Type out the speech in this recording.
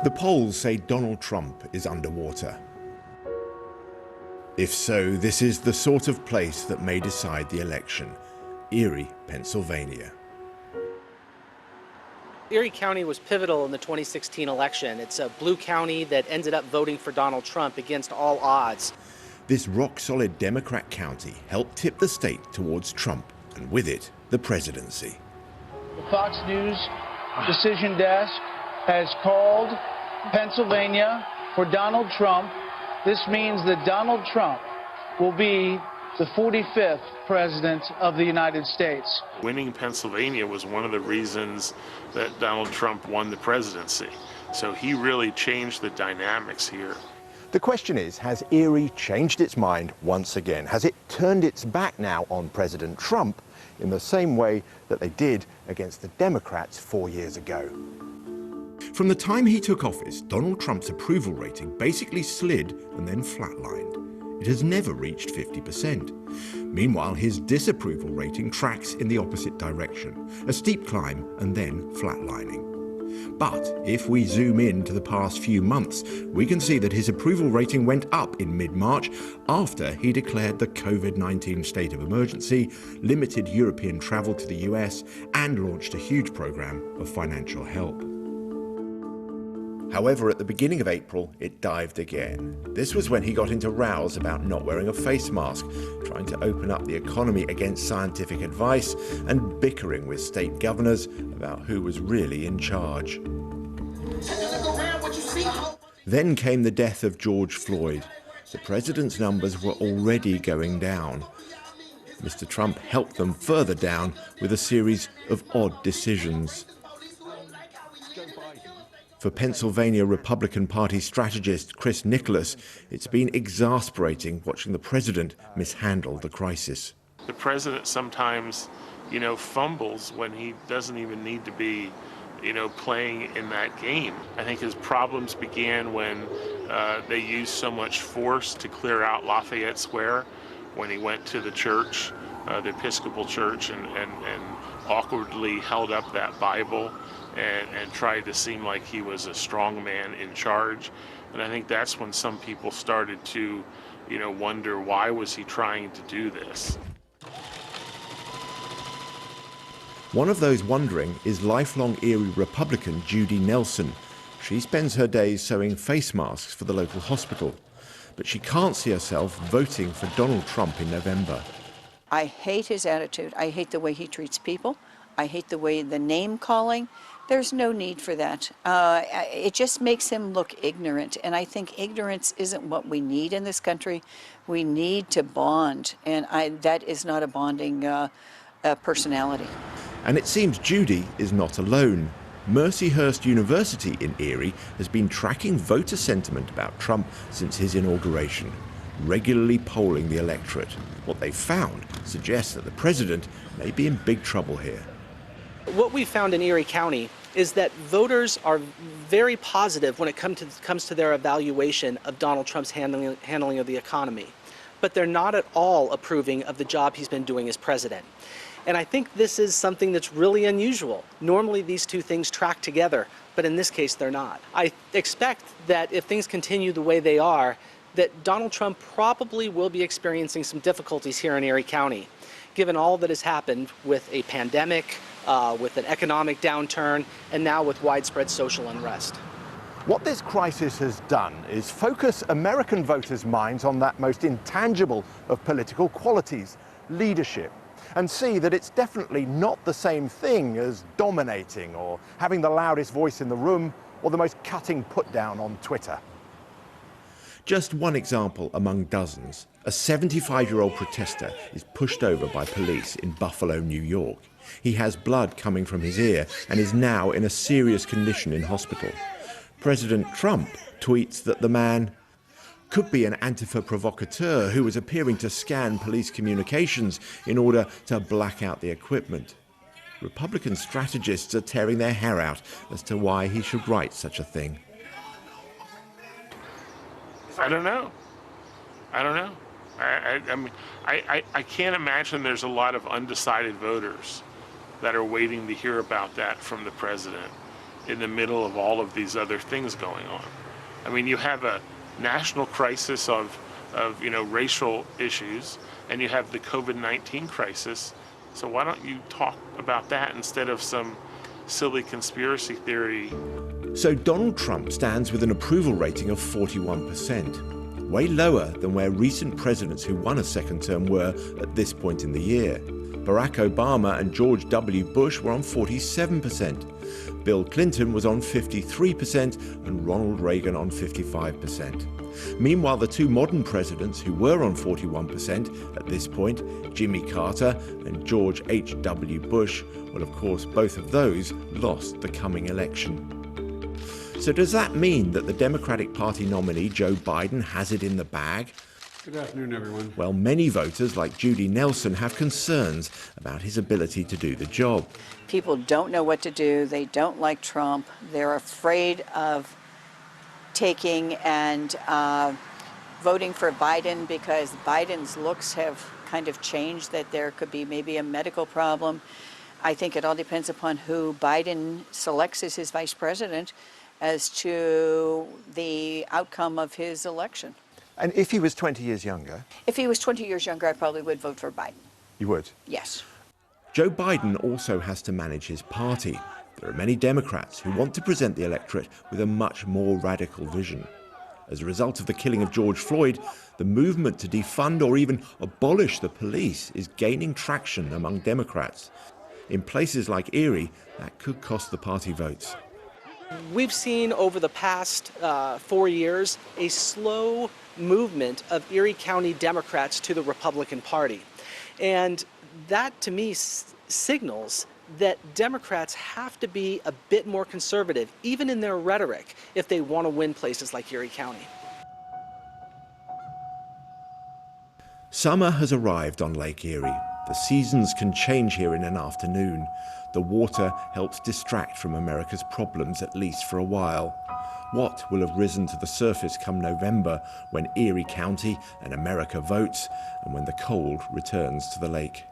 The polls say Donald Trump is underwater. If so, this is the sort of place that may decide the election. Erie, Pennsylvania. Erie County was pivotal in the 2016 election. It's a blue county that ended up voting for Donald Trump against all odds. This rock-solid Democrat county helped tip the state towards Trump, and with it, the presidency. The Fox News decision desk has called Pennsylvania for Donald Trump. This means that Donald Trump will be the 45th president of the United States. Winning Pennsylvania was one of the reasons that Donald Trump won the presidency. So he really changed the dynamics here. The question is, has Erie changed its mind once again? Has it turned its back now on President Trump in the same way that they did against the Democrats 4 years ago? From the time he took office, Donald Trump's approval rating basically slid and then flatlined. It has never reached 50%. Meanwhile, his disapproval rating tracks in the opposite direction, a steep climb and then flatlining. But if we zoom in to the past few months, we can see that his approval rating went up in mid-March after he declared the COVID-19 state of emergency, limited European travel to the US, and launched a huge program of financial help. However, at the beginning of April, it dived again. This was when he got into rows about not wearing a face mask, trying to open up the economy against scientific advice, and bickering with state governors about who was really in charge. Then came the death of George Floyd. The president's numbers were already going down. Mr. Trump helped them further down with a series of odd decisions. For Pennsylvania Republican Party strategist Chris Nicholas, it's been exasperating watching the president mishandle the crisis. The president sometimes, fumbles when he doesn't even need to be, playing in that game. I think his problems began when they used so much force to clear out Lafayette Square when he went to the church, the Episcopal Church, and awkwardly held up that Bible and tried to seem like he was a strong man in charge. And I think that's when some people started to, wonder, why was he trying to do this? One of those wondering is lifelong Erie Republican Judy Nelson. She spends her days sewing face masks for the local hospital, but she can't see herself voting for Donald Trump in November. I hate his attitude. I hate the way he treats people. I hate the way the name calling. There's no need for that. It just makes him look ignorant, and I think ignorance isn't what we need in this country. We need to bond, and that is not a bonding personality. And it seems Judy is not alone. Mercyhurst University in Erie has been tracking voter sentiment about Trump since his inauguration, regularly polling the electorate. What they've found suggests that the president may be in big trouble here. What we found in Erie County is that voters are very positive when it comes to their evaluation of Donald Trump's handling of the economy, but they're not at all approving of the job he's been doing as president. And I think this is something that's really unusual. Normally these two things track together, but in this case they're not. I expect that if things continue the way they are, that Donald Trump probably will be experiencing some difficulties here in Erie County, given all that has happened with a pandemic, with an economic downturn, and now with widespread social unrest. What this crisis has done is focus American voters' minds on that most intangible of political qualities, leadership, and see that it's definitely not the same thing as dominating or having the loudest voice in the room or the most cutting put-down on Twitter. Just one example among dozens. A 75-year-old protester is pushed over by police in Buffalo, New York. He has blood coming from his ear and is now in a serious condition in hospital. President Trump tweets that the man could be an Antifa provocateur who was appearing to scan police communications in order to black out the equipment. Republican strategists are tearing their hair out as to why he should write such a thing. I don't know. I mean, I can't imagine there's a lot of undecided voters that are waiting to hear about that from the president. in the middle of all of these other things going on. I mean, you have a national crisis of racial issues, and you have the COVID-19 crisis. So why don't you talk about that instead of some silly conspiracy theory? So Donald Trump stands with an approval rating of 41%, way lower than where recent presidents who won a second term were at this point in the year. Barack Obama and George W. Bush were on 47%. Bill Clinton was on 53% and Ronald Reagan on 55%. Meanwhile, the two modern presidents who were on 41% at this point, Jimmy Carter and George H.W. Bush, well, of course, both of those lost the coming election. So does that mean that the Democratic Party nominee, Joe Biden, has it in the bag? Good afternoon, everyone. Well, many voters, like Judy Nelson, have concerns about his ability to do the job. People don't know what to do. They don't like Trump. They're afraid of taking and voting for Biden because Biden's looks have kind of changed, that there could be maybe a medical problem. I think it all depends upon who Biden selects as his vice president as to the outcome of his election. And if he was 20 years younger? If he was 20 years younger, I probably would vote for Biden. You would? Yes. Joe Biden also has to manage his party. There are many Democrats who want to present the electorate with a much more radical vision. As a result of the killing of George Floyd, the movement to defund or even abolish the police is gaining traction among Democrats. In places like Erie, that could cost the party votes. We've seen over the past 4 years a slow movement of Erie County Democrats to the Republican Party. And that, to me, signals that Democrats have to be a bit more conservative, even in their rhetoric, if they want to win places like Erie County. Summer has arrived on Lake Erie. The seasons can change here in an afternoon. The water helps distract from America's problems, at least for a while. What will have risen to the surface come November, when Erie County and America votes, and when the cold returns to the lake?